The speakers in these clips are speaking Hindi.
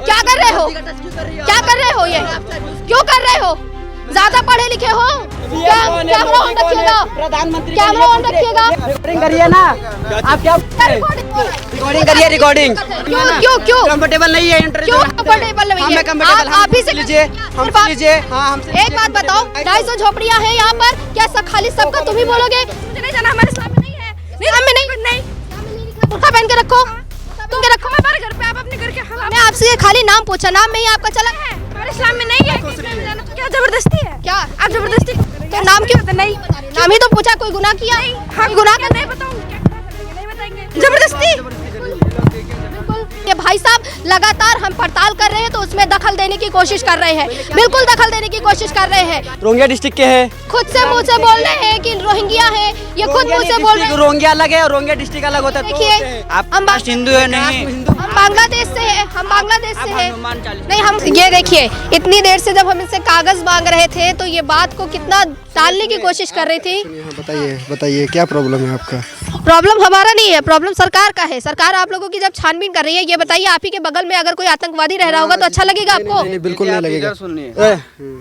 क्या कर रहे हो? क्या कर रहे हो? ये क्यों कर रहे हो? ज्यादा पढ़े लिखे हो? कैमरा ऑन रखिएगा, कैमरा ऑन रखिएगा। रिकॉर्डिंग करिए ना, आप क्या रिकॉर्डिंग करिए, रिकॉर्डिंग। क्यों क्यों कंफर्टेबल नहीं है इंटरव्यू? क्यों कंफर्टेबल नहीं है? आप ही से लीजिए, हम लीजिए। हाँ, हमसे एक बात बताओ, 250 झोपड़ियाँ हैं यहाँ पर, क्या सब खाली सबका तुम ही बोलोगे? नहीं जाना, हमारे इस्लाम में नहीं है। इस्लाम में नहीं, बुर्का पहन के रखो, तुम के रखो। हमारे घर पे, आप अपने घर के। मैं आपसे खाली नाम पूछा, नाम में ही आपका चला है। हमारे इस्लाम में नहीं है। क्या जबरदस्ती है? क्या आप जबरदस्ती? तो नाम क्यों नहीं? नाम ही तो पूछा, कोई गुनाह किया? हाँ, गुनाह का नहीं बताऊंगी, नहीं बताएंगे। जबरदस्ती। ये भाई साहब लगातार हम पड़ताल कर रहे हैं तो उसमें दखल देने की कोशिश कर रहे हैं, बिल्कुल दखल देने की कोशिश कर रहे हैं। रोहिंग्या डिस्ट्रिक्ट के हैं, खुद से मुंह से बोल रहे हैं कि रोहिंग्या है, ये खुद मुंह से बोल रहे हैं। रोहिंग्या अलग है और रोहिंग्या डिस्ट्रिक्ट अलग होता है। देखिए, हम हिंदू है नहीं, हम बांग्लादेश से है, हम बांग्लादेश से है। नहीं, हम ये देखिए, इतनी देर से जब हम इनसे कागज मांग रहे थे तो ये बात को कितना टालने की कोशिश कर रही थी। बताइए बताइए क्या प्रॉब्लम है आपका? प्रॉब्लम हमारा नहीं है, प्रॉब्लम सरकार का है। सरकार आप लोगों की जब छानबीन कर रही है, ये बताइए, आप ही के बगल में अगर कोई आतंकवादी रह रहा होगा तो अच्छा लगेगा आपको? नहीं, बिल्कुल नहीं लगेगा। सुनिए,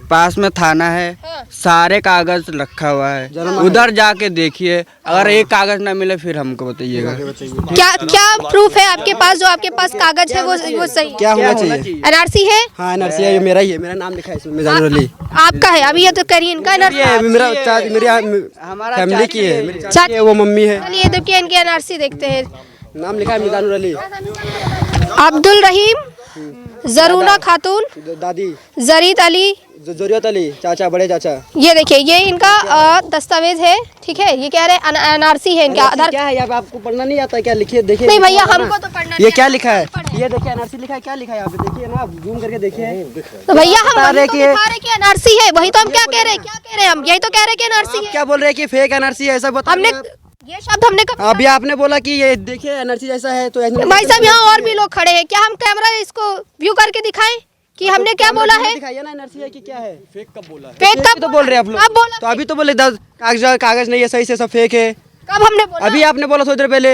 पास में थाना है, सारे कागज रखा हुआ है, उधर जाके देखिए, अगर एक कागज ना मिले फिर हमको बताइएगा। क्या क्या प्रूफ है आपके पास? जो आपके पास कागज है वो सही? क्या होना चाहिए? एनआरसी है? हाँ, एनआरसी है, ये मेरा ही है, मेरा नाम लिखा है इसमें, मिजानुर अली। आपका है? अभी ये तो करिए, इनका एनआरसी मेरा फैमिली की है, मेरी चाची है, वो मम्मी है। चलिए देखिए, इनकी एनआरसी देखते हैं। नाम लिखा है मिजानुर अली। अब्दुल रहीम, जरूना खातून, दादी जरीत अली, जरूरत अली, चाचा, बड़े चाचा। ये देखिए, ये इनका दस्तावेज है, ठीक है। ये कह रहे एनआरसी है इनका। आधार क्या है? आपको पढ़ना नहीं आता क्या? लिखिए, देखिए। नहीं भैया, हमको तो पढ़ना। ये क्या लिखा है? ये देखिए, एनआरसी लिखा है, क्या लिखा है यहाँ पे? देखिए ना, जूम करके देखिए। तो भैया हम वही तो दिखा रहे कि एनआरसी है, वही तो हम क्या कह रहे हैं? क्या कह रहे हैं हम? यही तो कह रहे हैं कि एनआरसी है। क्या बोल रहे हैं कि फेक एनआरसी है? ऐसा बता हमने ये शब्द हमने अभी आपने बोला कि ये देखिए एनआरसी जैसा है, तो भाई साहब यहाँ और भी लोग खड़े हैं, क्या हम कैमरा इसको व्यू करके दिखाएं कि हमने क्या बोला है? दिखाइए ना, एनआरसी है कि क्या है? फेक कब बोला? फेक कब तो बोल रहे हैं आप लोग? अब बोला तो अभी तो बोले कागज नहीं है, सही से सब फेक है। कब हमने बोला? अभी आपने बोला थोड़ी देर पहले।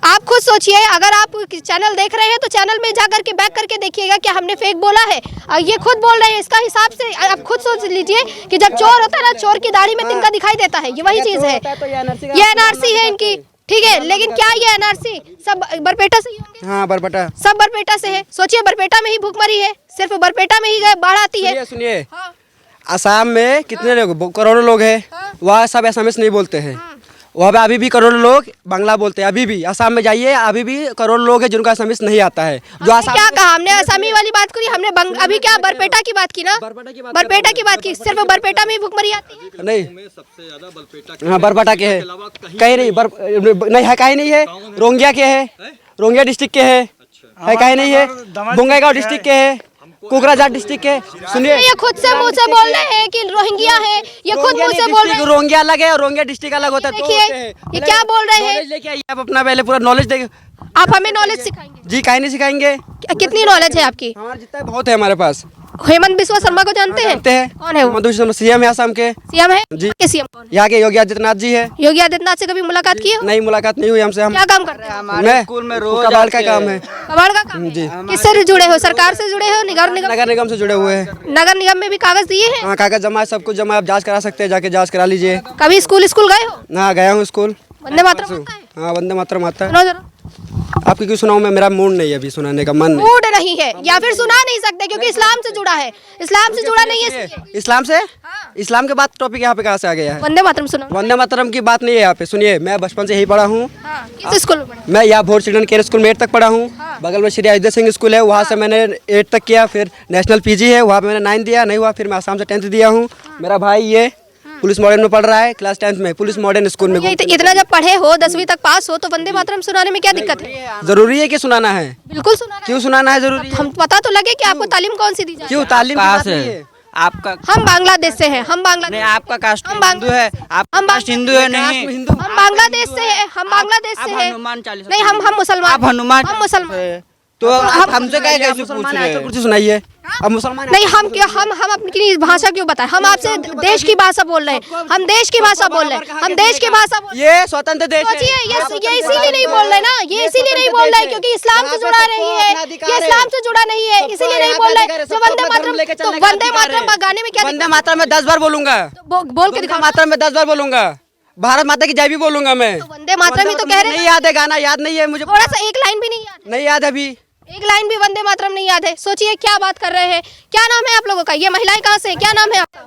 आप खुद सोचिए, अगर आप चैनल देख रहे हैं तो चैनल में जा करके बैक करके देखिएगा क्या हमने फेक बोला है। ये खुद बोल रहे हैं, इसका हिसाब से आप खुद सोच लीजिए कि जब चोर होता है ना, चोर की दाढ़ी में तिनका दिखाई देता है, ये वही चीज है। ये एनआरसी है इनकी, ठीक है, लेकिन क्या ये एनआरसी सब बरपेटा से ही होंगे? हाँ, बरपेटा, सब बरपेटा से है। सोचिए, बरपेटा में ही भूखमरी है, सिर्फ बरपेटा में ही बाढ़ आती है। सुनिए, हाँ। असम में कितने लोग, करोड़ों लोग हैं, वहाँ सब असमिया नहीं बोलते हैं। वहाँ पे अभी भी करोड़ों लोग बांग्ला बोलते हैं। अभी भी असम में जाइए, अभी भी करोड़ों लोग हैं जिनको असमिया नहीं आता है। जो असम क्या कहा हमने? असमी वाली बात करी हमने, अभी क्या बरपेटा की बात की ना? बरपेटा की बात की, सिर्फ बरपेटा में ही भूखमरी आती है। नहीं, हाँ, बरपेटा के है, कहीं नहीं, नहीं है, कहीं नहीं है। रोहिंग्या के है, रोहिंग्या डिस्ट्रिक्ट के है, कहीं नहीं है। बोंगाईगांव डिस्ट्रिक्ट के है, कोकराझार डिस्ट्रिक्ट के। सुनिए, ये खुद से मुंह से बोल रहे हैं कि रोहिंग्या है, ये खुद मुंह से बोल रहे हैं। रोहिंग्या अलग है और रोहिंग्या डिस्ट्रिक्ट अलग होता है। देखिए, ये क्या बोल रहे हैं? लेके आइए आप अपना, पहले पूरा नॉलेज देखिए। आप हमें नॉलेज सिखाएंगे? जी, काहे नहीं सिखाएंगे। कितनी नॉलेज है आपकी? हमारा जितना है बहुत है हमारे पास। हेमंत बिस्वा शर्मा को जानते हैं? कौन है वो? हेमंत बिस्वा सीएम है असम के। सीएम है जी। के सीएम कौन है? यहाँ के योगी आदित्यनाथ जी है। योगी आदित्यनाथ से कभी मुलाकात की हो? नहीं, मुलाकात नहीं हुई हमसे। हम क्या काम करते हैं? हमारे स्कूल में रोज कबाड़ का काम है। कबाड़ का काम? जी। किससे जुड़े हो? सरकार से जुड़े हो? नगर निगम से जुड़े हुए हैं। नगर निगम में भी कागज दिए हैं? हाँ, कागज जमा है, सब कुछ जमा है, आप जाँच करा सकते हैं, जाके जाँच करा लीजिए। कभी स्कूल गए हो? हाँ, गया हूँ स्कूल। वंदे मातरम आता है? हाँ, वंदे मातरम आता है। सुनो जरा। आपकी क्यों सुनाऊं मैं? मेरा मूड नहीं है अभी सुनाने का, मन नहीं। मूड नहीं है या फिर सुना नहीं सकते क्योंकि इस्लाम से जुड़ा है। इस्लाम से जुड़ा नहीं है इसलिए। इस्लाम से? इस्लाम के बाद टॉपिक यहाँ पे कहाँ से आ गया है? वंदे मातरम सुनो। वंदे मातरम की बात नहीं है यहाँ पे। सुनिए, मैं बचपन से यही पढ़ा हूँ। किस स्कूल में पढ़े? मैं यहाँ भोर चिल्ड्रन केयर स्कूल में 8 तक पढ़ा हूँ। बगल में श्री अयोध्या सिंह स्कूल है, वहाँ से मैंने 8 तक किया। फिर नेशनल पीजी है, वहाँ पे मैंने 9 दिया, नहीं हुआ फिर मैं आसाम से 10th दिया हूँ। मेरा भाई ये पुलिस मॉडर्न में पढ़ रहा है, क्लास 10th में, पुलिस मॉडर्न स्कूल में। इतना जब पढ़े हो, 10वीं तक पास हो, तो वंदे मातरम सुनाने में क्या दिक्कत है? जरूरी है कि सुनाना है? बिल्कुल सुनाना है। क्यों सुनाना है? जरूरी है। हम पता तो लगे कि आपको तालीम कौन सी दी जाए। क्यों तालीम कहाँ से? आपका हम बांग्लादेश से हैं, हम बांग्लादेश। नहीं, आपका कास्ट हम हिंदू है, आपका कास्ट हिंदू है नहीं? हम बांग्लादेश से हैं, हम बांग्लादेश से हैं। हनुमान चालीसा नहीं, हम मुसलमान। आप हनुमान हम मुसलमान। तो आप हमसे क्या कैसे पूछ मुसलमान रहे हैं, हैं? तो कुछ सुनाइए। अब मुसलमान नहीं, हम अपनी भाषा क्यों बताएं? हम आपसे देश की भाषा बोल रहे हैं, हम देश की भाषा बोल रहे हैं, हम देश की भाषा बोल ये स्वतंत्र देश है। सोचिए, ये इसीलिए नहीं बोल रहे ना, ये इसीलिए नहीं बोल रहे क्योंकि इस्लाम से जुड़ा नहीं है, ये इस्लाम से जुड़ा नहीं है, इसीलिए नहीं बोल रहे। जो वंदे मातरम, तो वंदे मातरम गाने में क्या वंदे मातरम में 10 बार बोलूंगा, बोल के दिखाओ। मातरम में 10 बार बोलूंगा, भारत माता की जय भी बोलूंगा मैं। तो वंदे मातरम ही तो कह रहे नहीं हैं। याद है, गाना याद नहीं है मुझे, थोड़ा सा एक लाइन भी नहीं याद, नहीं याद अभी। एक लाइन भी वंदे मातरम नहीं याद है। सोचिए क्या बात कर रहे हैं। क्या नाम है आप लोगों का? ये महिलाएं कहाँ से? क्या नाम है आपका?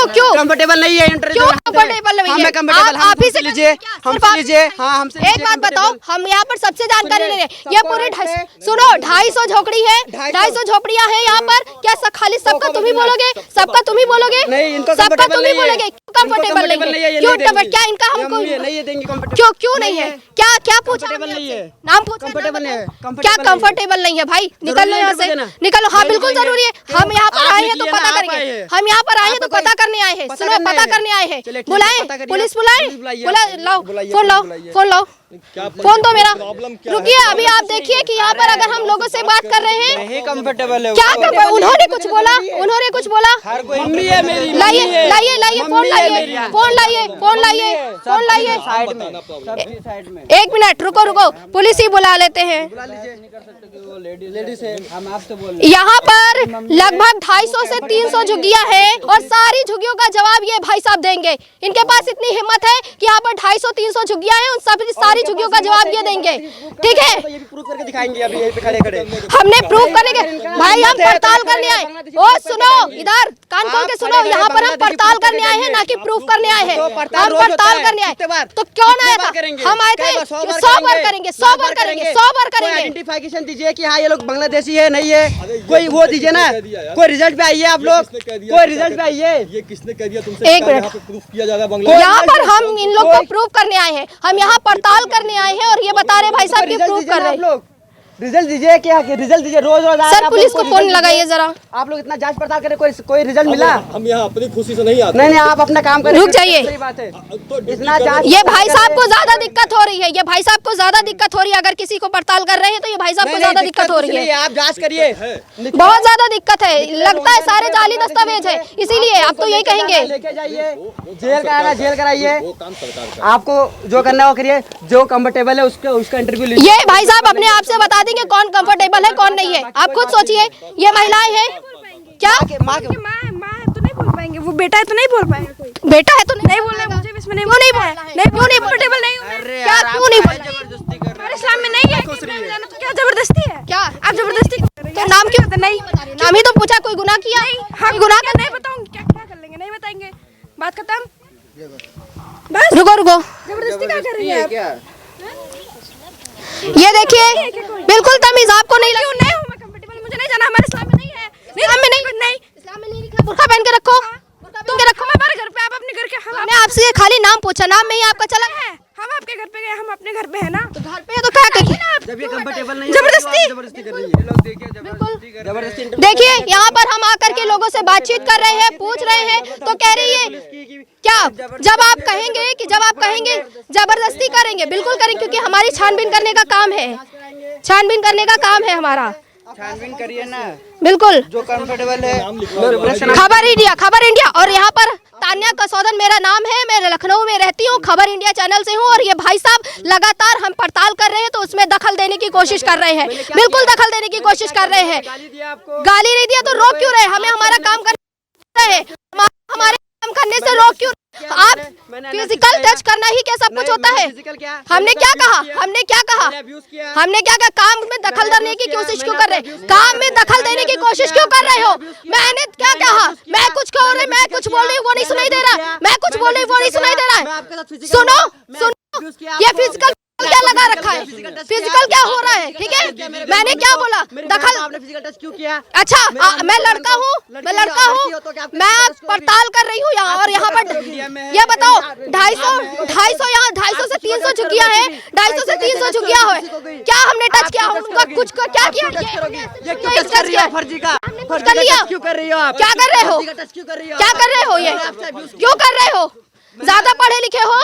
क्यों कंफर्टेबल नहीं है इंटरव्यू। क्यों कंफर्टेबल नहीं है? आप ही से लीजिए, हमसे लीजिए। हाँ, हमसे एक बात बताओ, हम यहाँ पर सबसे जानकारी ले रहे हैं। ये पूरी सुनो, 250 झोपड़ी है, 250 झोपड़ियाँ हैं यहाँ पर। क्या खाली सबका तुम ही बोलोगे? सबका तुम ही बोलोगे? नहीं, इनको सबका तुम ही बोलोगे? कंफर्टेबल नहीं है? क्यों? क्या इनका हमको नहीं देंगे कंफर्टेबल। क्यों नहीं है? क्या पूछा? नहीं है। नाम पूछा? कंफर्टेबल नहीं है। क्या कंफर्टेबल नहीं है भाई? निकलो यहाँ से, निकलो। हाँ बिल्कुल जरूरी है। हम यहाँ पर आए हैं तो पता करेंगे। हम यहाँ पर आए हैं तो पता करने आए हैं। सुनो, पता करने आए हैं। बुलाए, पुलिस बुलाए, लाओ फोन, लाओ फोन, लाओ फोन दो मेरा। रुकिए, अभी आप देखिए कि यहाँ पर अगर हम लोगों से बात कर रहे हैं, नहीं कंफर्टेबल है। क्या उन्होंने कुछ बोला? उन्होंने कुछ बोला? मम्मी है मेरी, लाइए फोन, लाइए फोन लाइए। साइड में एक मिनट रुको, पुलिस ही बुला लेते हैं। लेडीज है, हम आपसे बोल यहाँ पर लगभग 250 से 300 झुग्गियाँ हैं और सारी झुग्गियों का जवाब ये भाई साहब देंगे। इनके पास इतनी हिम्मत है कि यहाँ पर 250-300 झुग्गियाँ हैं, उन सारी झुग्गियों का जवाब ये देंगे। ठीक है, ये भी प्रूफ करके दिखाएंगे अभी यहीं पे खड़े। हमने प्रूफ करने के भाई, हम पड़ताल करने आए। ओ सुनो, इधर कान खोल के सुनो, यहाँ पर हम पड़ताल करने आए हैं, ना कि प्रूफ करने आए हैं। हम पड़ताल करने आए तो कौन आया था? हम आए थे 100 बार करेंगे, 100 बार करेंगे, 100 बार करेंगे। आइडेंटिफिकेशन दीजिए कि हाँ ये लोग बांग्लादेशी है, नहीं है, कोई वो दीजिए ना, कोई रिजल्ट पे आइए आप लोग, कोई रिजल्ट पे आइए। ये किसने कह दिया तुमसे? एक मिनट, प्रूफ किया जाएगा बांग्लादेश। यहाँ पर हम इन लोग को प्रूफ करने आए हैं, हम यहाँ पड़ताल करने आए हैं और ये बता रहे भाई साहब की प्रूफ कर रहे हैं। रिजल्ट दीजिए, क्या रिजल्ट दीजिए, रोज सर पुलिस को फोन लगाइए जरा। आप लोग इतना जांच पड़ताल करें, कोई रिजल्ट मिला? हम यहाँ अपनी खुशी से नहीं आते। नहीं, आप अपना काम करें। रुक जाइए। सही बात है। तो इतना जांच, ये भाई साहब को ज्यादा दिक्कत हो रही है, ये भाई साहब को ज्यादा दिक्कत हो रही है। अगर किसी को पड़ताल कर रहे हैं तो ये भाई साहब को ज्यादा दिक्कत हो रही है। आप जांच करिए, बहुत ज्यादा दिक्कत है, लगता है सारे जाली दस्तावेज है, इसीलिए आप तो यही कहेंगे। लेके जाइए, जेल कराना, जेल कराइए। वो काम सरकार का। आपको जो करना है वो करिए, जो कंफर्टेबल है उसका इंटरव्यू लीजिए। ये भाई साहब अपने आप से बता देंगे कौन कंफर्टेबल है कौन नहीं है। आप खुद सोचिए, ये महिलाएं हैं क्या? माँ के माँ है तो नहीं बोल पाएंगे, वो बेटा है तो नहीं बोल पाएंगे। कोई बेटा है तो नहीं बोल रहे, मुझे इसमें नहीं क्यों नहीं बोल? क्यों नहीं कंफर्टेबल नहीं हूँ मैं। क्या क्यों नहीं बोल? जबरदस्ती कर रहे हमारे इस्लाम में नहीं है कि इस्लाम में जाना तो क्या जबरदस्ती है? क्या आप जबरदस्ती कर रहे तो हैं। नाम क्यों? नहीं, नाम ही तो पूछा, कोई गुनाह किया? हम गुनाह का नहीं बताऊंगी, क्या क्या कर लेंगे, नहीं बताएंगे, बात खत्म। बस रुको जबरदस्ती क्या कर रही है आप? क्या? ये देखिए, बिल्कुल तमीज आपको नहीं लगी। नहीं हूँ मैं कंफर्टेबल, मुझे नहीं जाना, हमारे इस्लाम में नहीं है। इस्लाम में नहीं, इस्लाम में नहीं लिखा। बुर्का पहन के रखो, तुम के रखो। हम हमारे घर पे, आप अपने घर के, हम मैंने आपसे खाली नाम पूछा, नाम में ही आपका चला है। हम आपके घर पे गए, हम अपने घर पे है ना। घर पे है तो क्या करिए? जब ये कंफर्टेबल नहीं जबरदस्ती कर रही है, लोग देखिए जबरदस्ती। देखिए यहाँ पर हम आकर के लोगों से बातचीत कर रहे हैं, पूछ रहे हैं, तो कह रही है क्या? जब आप कहेंगे जबरदस्ती करेंगे, बिल्कुल करेंगे, क्योंकि हमारी छानबीन करने का काम है, छानबीन करने का काम है हमारा। छानबीन करिए ना, बिल्कुल। जो कंफर्टेबल है। खबर इंडिया और यहाँ पर तान्या कसौदन मेरा नाम है, मैं लखनऊ में रहती हूँ, खबर इंडिया चैनल से हूँ। और ये भाई साहब लगातार हम पड़ताल कर रहे हैं तो उसमें दखल देने की कोशिश कर रहे हैं, बिल्कुल दखल देने की कोशिश कर रहे हैं। गाली नहीं दिया तो रोक क्यों रहे? हमें हमारा काम कर रहे हैं, हमारे काम करने से रोक क्यों? आप फिजिकल टच करना ही क्या सब कुछ होता है? हमने क्या कहा? हमने क्या कहा? काम में दखल देने की कोशिश क्यों कर रहे हैं? काम में दखल देने की कोशिश क्यों कर रहे हो? मैंने क्या कहा? मैं कुछ कह रही, मैं कुछ बोल रही हूँ, वो नहीं सुनाई दे रहा है। मैं कुछ बोल रही हूँ, वो नहीं सुनाई दे रहा है। सुनो, ये फिजिकल क्या लगा रखा है? फिजिकल क्या हो रहा है? ठीक है, मैंने क्या बोला? दखल। आपने फिजिकल टच क्यों किया? अच्छा, मैं लड़का हूँ, मैं पड़ताल कर रही हूँ यहाँ। और यहाँ पर ये बताओ, 250 यहाँ 250 से 300 झुग्गियाँ हैं, 250 से 300 झुग्गियाँ है। क्या हमने टच किया? उनका कुछ क्या किया? ये क्यों टच कर रही है? फर्जी का कर लिया। क्यों कर रही हो आप? क्या कर रहे हो? टच क्यों कर रही हो? क्या कर रहे हो? ये क्यों कर रहे हो? ज्यादा पढ़े लिखे हो?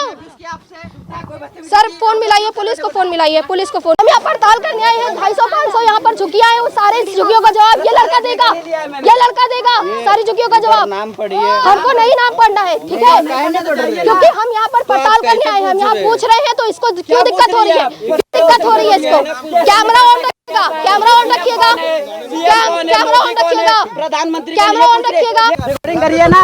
सर फोन मिलाइए, पुलिस को फोन मिलाइए, पुलिस को फोन। हम यहाँ पड़ताल करने आए हैं, 250-500 यहाँ पर झुकियां हैं, वो सारे झुकियों का जवाब ये लड़का देगा, ये लड़का देगा सारी झुकियों का जवाब। नाम पढ़िए। हमको नहीं नाम पढ़ना है, ठीक है, क्योंकि हम यहाँ पर पड़ताल करने आए हैं, हम यहाँ पूछ रहे हैं, तो इसको क्यों दिक्कत हो रही है, दिक्कत हो रही है इसको। कैमरा ऑन रखिएगा, कैमरा ऑन रखिएगा, कैमरा ऑन रखिएगा, प्रधानमंत्री कैमरा ऑन रखिएगा। रिकॉर्डिंग करिए ना,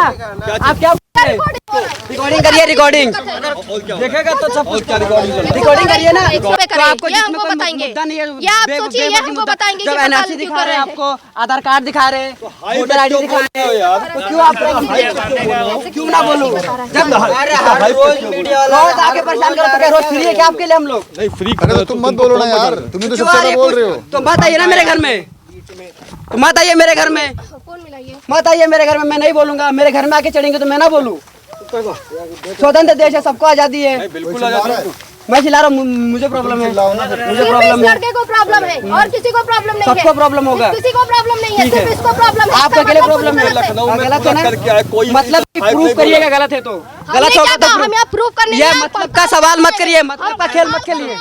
आप क्या रिकॉर्डिंग करिए, रिकॉर्डिंग देखेगा तो सब कुछ क्या रिकॉर्डिंग करिए ना। तो आपको ये हमको बताएंगे, ये आप सोचिए, ये हमको बताएंगे जब कि एनआरसी दिखा रहे हैं, आपको आधार कार्ड दिखा रहे हैं, वोटर आईडी दिखा रहे हैं, तो क्यों आप क्यों ना बोलूं? जब रोज मीडिया रोज आके परेशान करो तो क्या रोज फ्री है क्या आपके लिए हम लोग? नहीं फ्री अरे तो तुम मत बोलो ना यार, तुम ही तो सबसे ज्यादा बोल रहे हो। तो मत आइए ना मेरे घर में, तो मत आइए मेरे घर में, फोन मिलाइए। मत आइए मेरे घर में, मैं नहीं बोलूंगा। मेरे घर में आके चढ़ेंगे तो मैं ना बोलूं। स्वतंत्र देश है, सबको आजादी है। बिल्कुल आजादी। मैं चिल्ला रहा हूँ, मुझे प्रॉब्लम है, मुझे सिर्फ प्रॉब्लम इस है। लड़के को प्रॉब्लम है और किसी को प्रॉब्लम नहीं है। सबको प्रॉब्लम होगा। किसी को प्रॉब्लम नहीं है, सिर्फ इसको प्रॉब्लम है। आपको अकेले प्रॉब्लम है। लखनऊ में गलत है ना? करके आए, कोई मतलब प्रूफ करिएगा गलत है तो गलत क्या होगा तो कहा, हम यहाँ प्रूफ करने ये आए हैं, मतलब का सवाल मत करिए, मतलब का खेल मत खेलिए,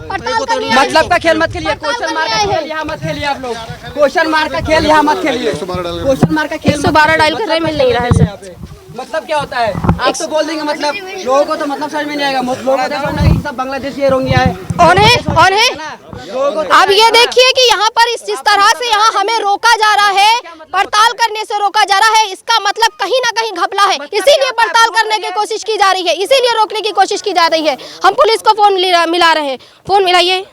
पड़ताल करने आए हैं। मतलब का खेल मत खेलिए। क्वेश्चन मार का खेल यहाँ मत खेलिए आप लोग, क्वेश्चन मार का खेल यहाँ मत खेलिए, क्वेश्चन मार का खेल 112 डायल कर रहे, मिल नहीं रहा है सर। मतलब क्या होता है? आप तो बोल देंगे, मतलब लोगों को तो मतलब समझ में नहीं आएगा। लोगों को तो समझना है कि सब बांग्लादेश ये रोहिंग्या है। और है अब ये देखिए कि यहाँ पर जिस तरह से यहाँ हमें रोका जा रहा है, पड़ताल करने से रोका जा रहा है, इसका मतलब कहीं ना कहीं घपला है। इसीलिए पड़ताल करने की कोशिश की जा रही है, इसीलिए रोकने की कोशिश की जा रही है। हम पुलिस को फोन मिला रहे हैं, फोन मिलाइए।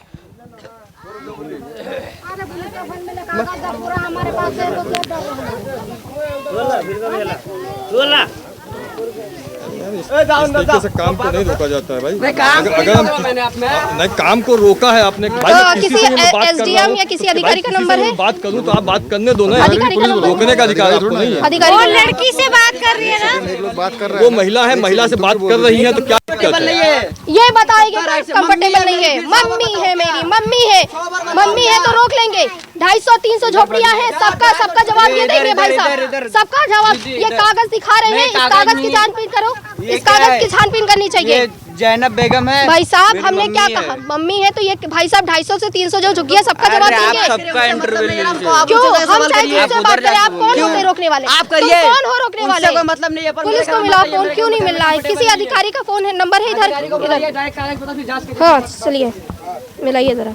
इस तरीके से काम को नहीं रोका जाता है भाई। मैं काम अगर हम मैंने आप में नहीं काम को रोका है आपने भाई, मैं किसी से भी मैं बात कर रहा एसडीएम हूं, या किसी तो भाई अधिकारी का किसी नंबर से है? मैं बात करूं तो आप बात करने दो ना यार। अधिकारी का नंबर रोकने का अधिकार आपको नहीं है। अधिकारी वो लड़की से बात कर रही है ना, लोग बात कर रहे वो हैं। महिला है, महिला से बात कर रही है तो क्या दिक्कत नहीं है? है। ये बताएगी कंफर्टेबल नहीं है। मम्मी है मेरी, मम्मी है तो रोक लेंगे। 250-300 झोपड़ियां हैं, सबका जवाब ये देंगे भाई साहब, सबका जवाब। ये कागज दिखा रहे हैं, इस कागज की छानबीन करो, इस कागज की छानबीन करनी चाहिए। ये जैनब बेगम है भाई साहब, मेरी हमने मम्मी क्या है। कहा, मम्मी है तो ये भाई साहब 250 से 300 जो झुकिया सबका जवाब अरे आप देंगे। सबका इंटरव्यू लीजिए। क्यों हम चाहे जिससे बात करें, आप कौन होते रोकने वाले? आप करिए, तुम कौन हो रोकने वाले? कोई मतलब नहीं है। पर पुलिस को मिलाओ फोन, क्यों नहीं मिल रहा है? किसी अधिकारी का फोन है, नंबर है इधर? डायरेक्ट कागज पता फिर जांच करिए। हाँ चलिए मिलाइए जरा।